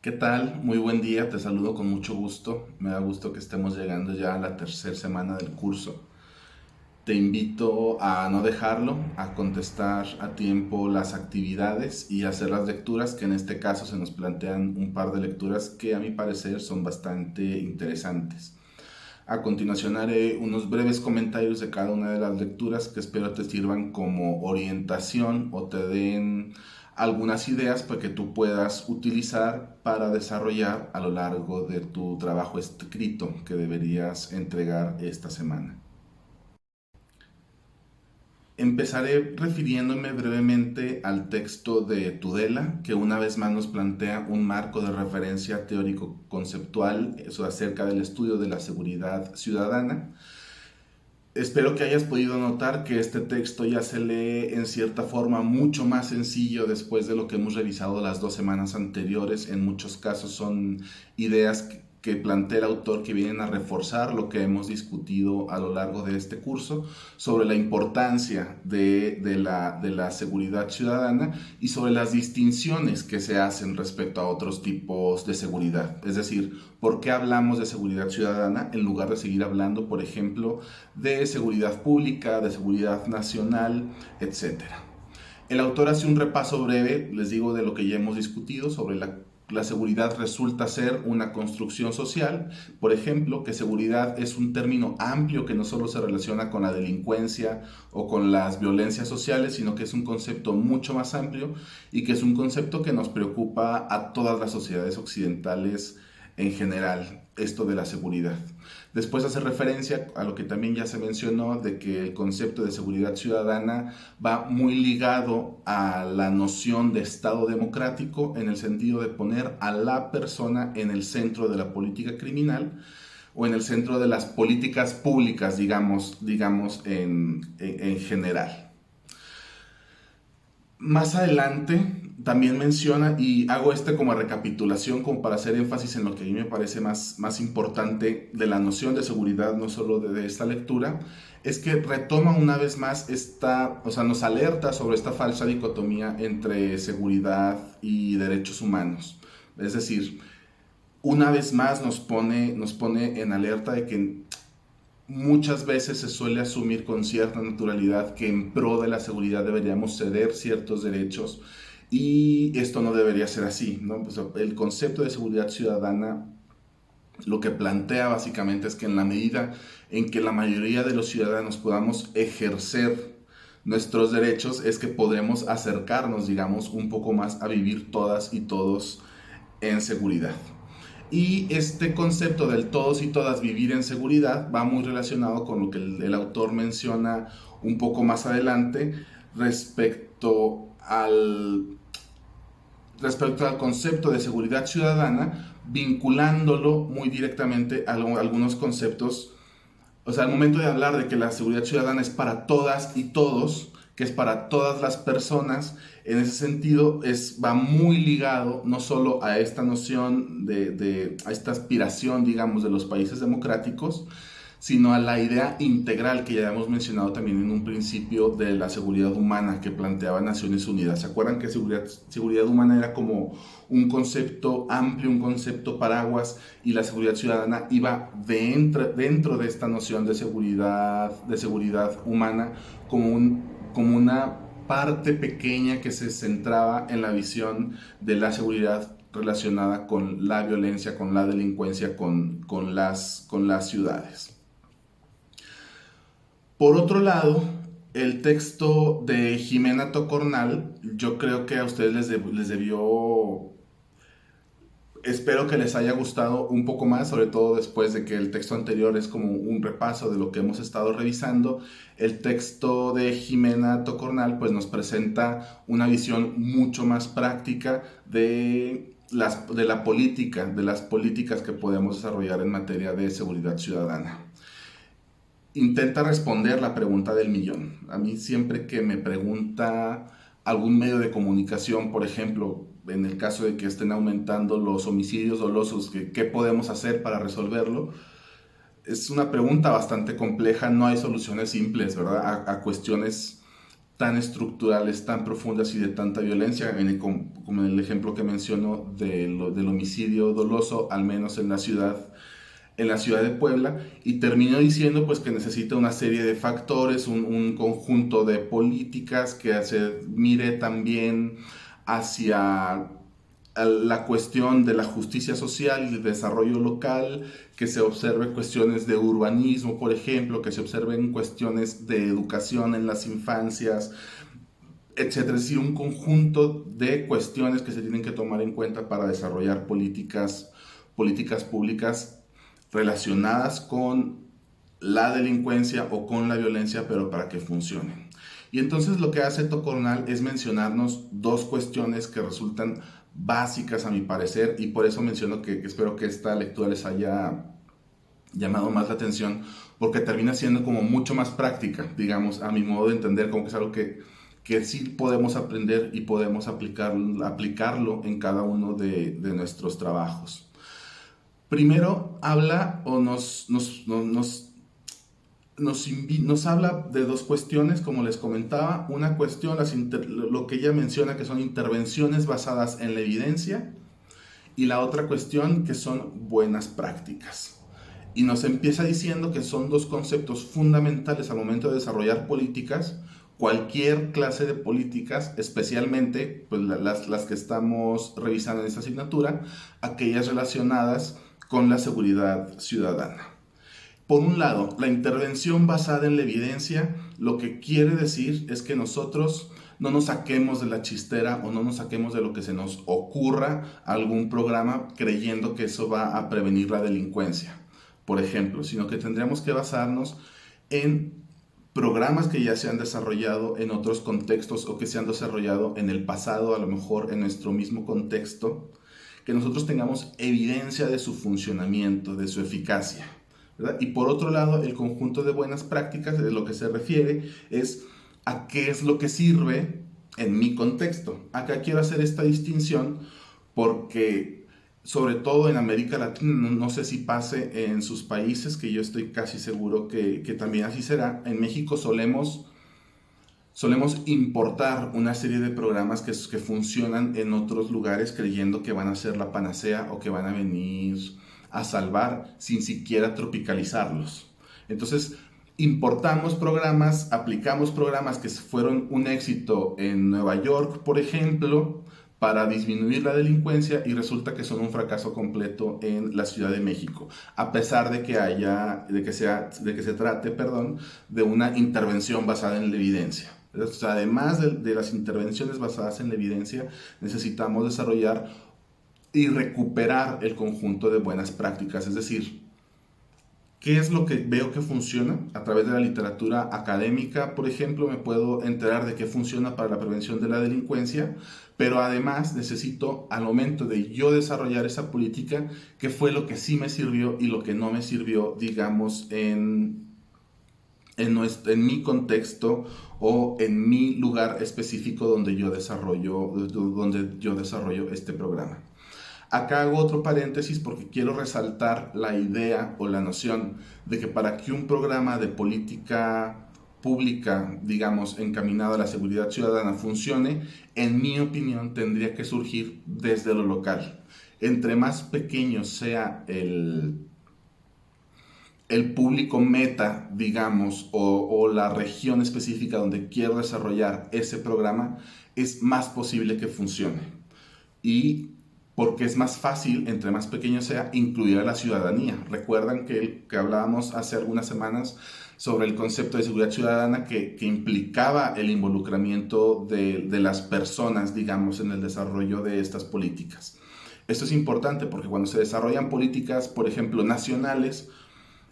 ¿Qué tal? Muy buen día, te saludo con mucho gusto. Me da gusto que estemos llegando ya a la tercera semana del curso. Te invito a no dejarlo, a contestar a tiempo las actividades y hacer las lecturas, que en este caso se nos plantean un par de lecturas que a mi parecer son bastante interesantes. A continuación haré unos breves comentarios de cada una de las lecturas que espero te sirvan como orientación o te den algunas ideas para que tú puedas utilizar para desarrollar a lo largo de tu trabajo escrito que deberías entregar esta semana. Empezaré refiriéndome brevemente al texto de Tudela, que una vez más nos plantea un marco de referencia teórico-conceptual acerca del estudio de la seguridad ciudadana. Espero que hayas podido notar que este texto ya se lee en cierta forma mucho más sencillo después de lo que hemos revisado las 2 semanas anteriores. En muchos casos son ideas que plantea el autor que vienen a reforzar lo que hemos discutido a lo largo de este curso sobre la importancia de la seguridad ciudadana y sobre las distinciones que se hacen respecto a otros tipos de seguridad. Es decir, ¿por qué hablamos de seguridad ciudadana en lugar de seguir hablando, por ejemplo, de seguridad pública, de seguridad nacional, etcétera? El autor hace un repaso breve, les digo, de lo que ya hemos discutido sobre la seguridad resulta ser una construcción social. Por ejemplo, que seguridad es un término amplio que no solo se relaciona con la delincuencia o con las violencias sociales, sino que es un concepto mucho más amplio y que es un concepto que nos preocupa a todas las sociedades occidentales en general, esto de la seguridad. Después hace referencia a lo que también ya se mencionó, de que el concepto de seguridad ciudadana va muy ligado a la noción de Estado democrático, en el sentido de poner a la persona en el centro de la política criminal o en el centro de las políticas públicas, digamos en general. Más adelante también menciona, y hago como recapitulación, como para hacer énfasis en lo que a mí me parece más importante de la noción de seguridad, no solo de esta lectura, es que retoma una vez más o sea, nos alerta sobre esta falsa dicotomía entre seguridad y derechos humanos. Es decir, una vez más nos pone en alerta de que muchas veces se suele asumir con cierta naturalidad que en pro de la seguridad deberíamos ceder ciertos derechos y esto no debería ser así, ¿no? Pues el concepto de seguridad ciudadana lo que plantea básicamente es que en la medida en que la mayoría de los ciudadanos podamos ejercer nuestros derechos es que podremos acercarnos, digamos, un poco más a vivir todas y todos en seguridad. Y este concepto del todos y todas vivir en seguridad va muy relacionado con lo que el autor menciona un poco más adelante respecto al, respecto al concepto de seguridad ciudadana, vinculándolo muy directamente a algunos conceptos. O sea, al momento de hablar de que la seguridad ciudadana es para todas y todos, que es para todas las personas, en ese sentido va muy ligado no solo a esta noción a esta aspiración, digamos, de los países democráticos, sino a la idea integral que ya hemos mencionado también en un principio de la seguridad humana que planteaba Naciones Unidas. ¿Se acuerdan que seguridad humana era como un concepto amplio, un concepto paraguas, y la seguridad ciudadana iba dentro de esta noción de seguridad humana como una parte pequeña que se centraba en la visión de la seguridad relacionada con la violencia, con la delincuencia, con las ciudades? Por otro lado, el texto de Jimena Tocornal, yo creo que a ustedes les debió, espero que les haya gustado un poco más, sobre todo después de que el texto anterior es como un repaso de lo que hemos estado revisando. El texto de Jimena Tocornal pues nos presenta una visión mucho más práctica de la política, de las políticas que podemos desarrollar en materia de seguridad ciudadana. Intenta responder la pregunta del millón. A mí siempre que me pregunta algún medio de comunicación, por ejemplo, en el caso de que estén aumentando los homicidios dolosos, ¿qué podemos hacer para resolverlo? Es una pregunta bastante compleja, no hay soluciones simples, ¿verdad? A cuestiones tan estructurales, tan profundas y de tanta violencia, como en el ejemplo que menciono del homicidio doloso, al menos en la ciudad de Puebla, y terminó diciendo pues que necesita una serie de factores, un conjunto de políticas que se mire también hacia la cuestión de la justicia social y el desarrollo local, que se observe cuestiones de urbanismo, por ejemplo, que se observen cuestiones de educación en las infancias, etcétera. Es decir, un conjunto de cuestiones que se tienen que tomar en cuenta para desarrollar políticas públicas relacionadas con la delincuencia o con la violencia, pero para que funcionen. Y entonces lo que hace Tocornal es mencionarnos dos cuestiones que resultan básicas a mi parecer, y por eso menciono que espero que esta lectura les haya llamado más la atención, porque termina siendo como mucho más práctica, digamos, a mi modo de entender, como que es algo que sí podemos aprender y podemos aplicarlo en cada uno de nuestros trabajos. Primero habla o nos habla de dos cuestiones, como les comentaba. Una cuestión, lo que ella menciona, que son intervenciones basadas en la evidencia, y la otra cuestión, que son buenas prácticas. Y nos empieza diciendo que son dos conceptos fundamentales al momento de desarrollar políticas, cualquier clase de políticas, especialmente pues, las que estamos revisando en esta asignatura, aquellas relacionadas con la seguridad ciudadana. Por un lado, la intervención basada en la evidencia lo que quiere decir es que nosotros no nos saquemos de la chistera o no nos saquemos de lo que se nos ocurra algún programa creyendo que eso va a prevenir la delincuencia, por ejemplo, sino que tendríamos que basarnos en programas que ya se han desarrollado en otros contextos o que se han desarrollado en el pasado, a lo mejor en nuestro mismo contexto, que nosotros tengamos evidencia de su funcionamiento, de su eficacia, ¿verdad? Y por otro lado, el conjunto de buenas prácticas de lo que se refiere es a qué es lo que sirve en mi contexto. Acá quiero hacer esta distinción porque, sobre todo en América Latina, no sé si pase en sus países, que yo estoy casi seguro que también así será. En México solemos importar una serie de programas que funcionan en otros lugares creyendo que van a ser la panacea o que van a venir a salvar sin siquiera tropicalizarlos. Entonces, importamos programas, aplicamos programas que fueron un éxito en Nueva York, por ejemplo, para disminuir la delincuencia, y resulta que son un fracaso completo en la Ciudad de México, a pesar de que se trate, perdón, de una intervención basada en la evidencia. O sea, además de las intervenciones basadas en la evidencia, necesitamos desarrollar y recuperar el conjunto de buenas prácticas, es decir, ¿qué es lo que veo que funciona? A través de la literatura académica, por ejemplo, me puedo enterar de qué funciona para la prevención de la delincuencia, pero además necesito, al momento de yo desarrollar esa política, qué fue lo que sí me sirvió y lo que no me sirvió, digamos, en mi contexto o en mi lugar específico donde yo desarrollo este programa. Acá hago otro paréntesis porque quiero resaltar la idea o la noción de que para que un programa de política pública, digamos, encaminado a la seguridad ciudadana funcione, en mi opinión tendría que surgir desde lo local. Entre más pequeño sea el público meta, digamos, o la región específica donde quiero desarrollar ese programa, es más posible que funcione. Y porque es más fácil, entre más pequeño sea, incluir a la ciudadanía. Recuerdan que hablábamos hace algunas semanas sobre el concepto de seguridad ciudadana que implicaba el involucramiento de las personas, digamos, en el desarrollo de estas políticas. Esto es importante porque cuando se desarrollan políticas, por ejemplo, nacionales,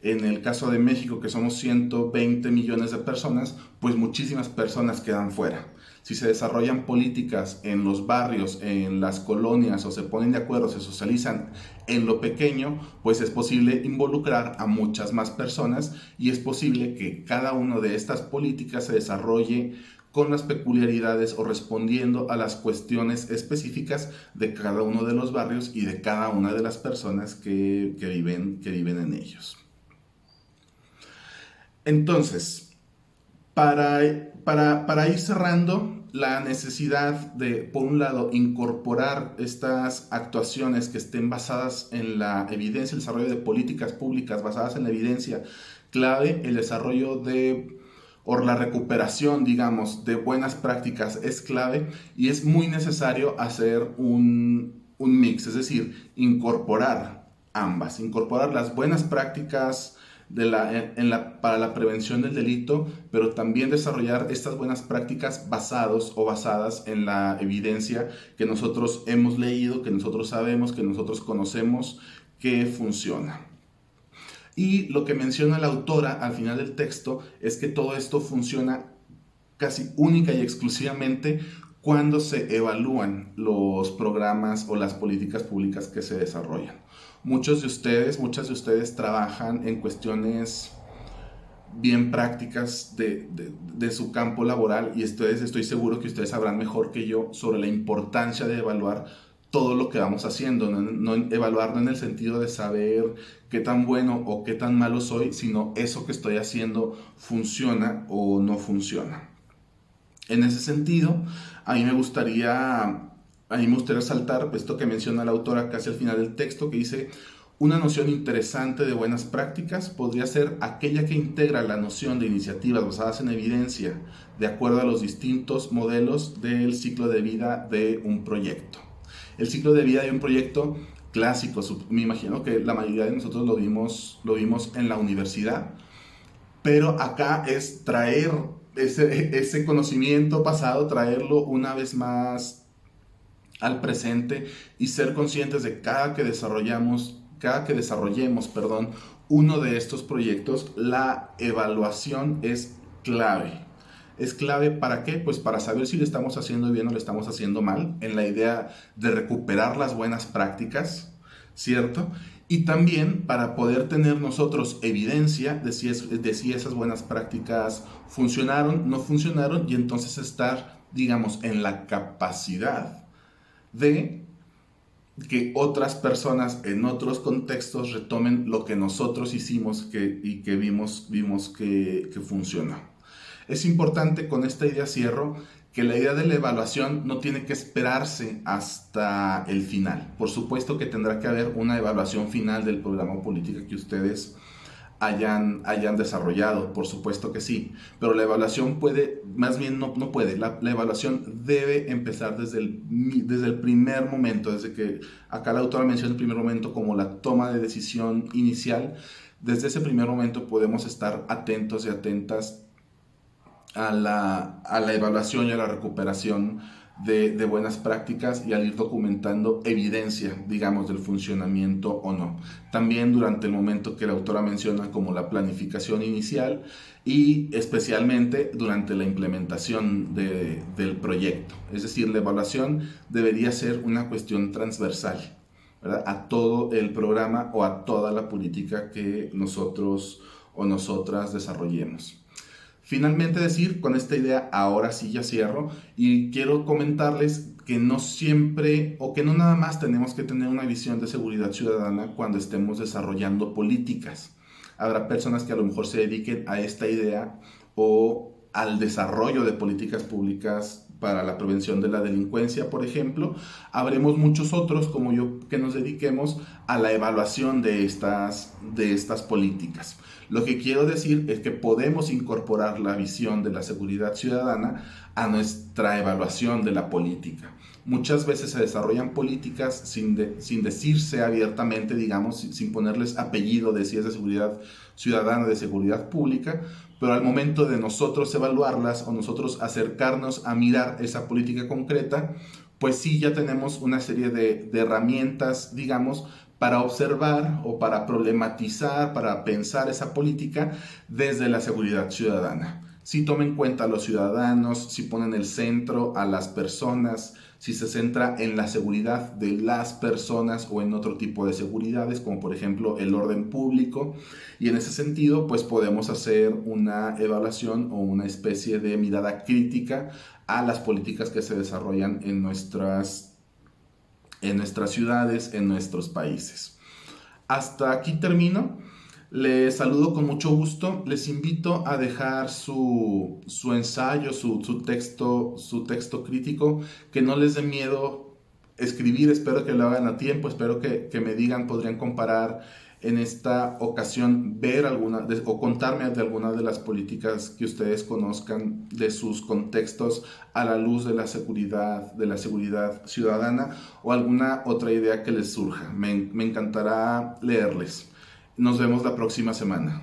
en el caso de México, que somos 120 millones de personas, pues muchísimas personas quedan fuera. Si se desarrollan políticas en los barrios, en las colonias, o se ponen de acuerdo, se socializan en lo pequeño, pues es posible involucrar a muchas más personas y es posible que cada una de estas políticas se desarrolle con las peculiaridades o respondiendo a las cuestiones específicas de cada uno de los barrios y de cada una de las personas que viven en ellos. Entonces, Para ir cerrando, la necesidad de, por un lado, incorporar estas actuaciones que estén basadas en la evidencia, el desarrollo de políticas públicas basadas en la evidencia, clave, el desarrollo de, o la recuperación, digamos, de buenas prácticas es clave y es muy necesario hacer un mix, es decir, incorporar ambas, incorporar las buenas prácticas para la prevención del delito, pero también desarrollar estas buenas prácticas basadas en la evidencia que nosotros hemos leído, que nosotros sabemos, que nosotros conocemos que funciona. Y lo que menciona la autora al final del texto es que todo esto funciona casi única y exclusivamente cuando se evalúan los programas o las políticas públicas que se desarrollan. Muchas de ustedes trabajan en cuestiones bien prácticas de su campo laboral y estoy seguro que ustedes sabrán mejor que yo sobre la importancia de evaluar todo lo que vamos haciendo, no evaluarlo en el sentido de saber qué tan bueno o qué tan malo soy, sino eso que estoy haciendo funciona o no funciona. En ese sentido, a mí me gustaría resaltar esto que menciona la autora casi al final del texto, que dice: una noción interesante de buenas prácticas podría ser aquella que integra la noción de iniciativas basadas en evidencia de acuerdo a los distintos modelos del ciclo de vida de un proyecto. El ciclo de vida de un proyecto clásico, me imagino que la mayoría de nosotros lo vimos en la universidad, pero acá es traer ese conocimiento pasado, traerlo una vez más al presente y ser conscientes de cada que desarrollemos, uno de estos proyectos, la evaluación es clave. ¿Es clave para qué? Pues para saber si lo estamos haciendo bien o lo estamos haciendo mal, en la idea de recuperar las buenas prácticas, ¿cierto? Y también para poder tener nosotros evidencia de si esas buenas prácticas funcionaron, no funcionaron, y entonces estar, digamos, en la capacidad de que otras personas en otros contextos retomen lo que nosotros hicimos y que vimos que funcionó. Es importante, con esta idea cierro, que la idea de la evaluación no tiene que esperarse hasta el final. Por supuesto que tendrá que haber una evaluación final del programa o política que ustedes hayan desarrollado, por supuesto que sí, pero la evaluación puede, más bien no puede, la evaluación debe empezar desde el primer momento, desde que acá la autora menciona el primer momento como la toma de decisión inicial. Desde ese primer momento podemos estar atentos y atentas a la evaluación y a la recuperación de buenas prácticas y al ir documentando evidencia, digamos, del funcionamiento o no. También durante el momento que la autora menciona como la planificación inicial y especialmente durante la implementación del proyecto. Es decir, la evaluación debería ser una cuestión transversal, ¿verdad?, a todo el programa o a toda la política que nosotros o nosotras desarrollemos. Finalmente decir, con esta idea, ahora sí ya cierro, y quiero comentarles que no siempre o que no nada más tenemos que tener una visión de seguridad ciudadana cuando estemos desarrollando políticas. Habrá personas que a lo mejor se dediquen a esta idea o al desarrollo de políticas públicas para la prevención de la delincuencia, por ejemplo. Habremos muchos otros, como yo, que nos dediquemos a la evaluación de estas políticas. Lo que quiero decir es que podemos incorporar la visión de la seguridad ciudadana a nuestra evaluación de la política. Muchas veces se desarrollan políticas sin decirse abiertamente, digamos, sin ponerles apellido de si es de seguridad ciudadana, de seguridad pública, pero al momento de nosotros evaluarlas o nosotros acercarnos a mirar esa política concreta, pues sí ya tenemos una serie de herramientas, digamos, para observar o para problematizar, para pensar esa política desde la seguridad ciudadana. Si tomen en cuenta a los ciudadanos, si ponen el centro a las personas, si se centra en la seguridad de las personas o en otro tipo de seguridades, como por ejemplo el orden público. Y en ese sentido, pues podemos hacer una evaluación o una especie de mirada crítica a las políticas que se desarrollan en nuestras ciudades, en nuestros países. Hasta aquí termino. Les saludo con mucho gusto. Les invito a dejar su ensayo, su texto crítico, que no les dé miedo escribir. Espero que lo hagan a tiempo. Espero que me digan, podrían comparar en esta ocasión, ver o contarme de alguna de las políticas que ustedes conozcan de sus contextos a la luz de la seguridad ciudadana, o alguna otra idea que les surja. Me encantará leerles. Nos vemos la próxima semana.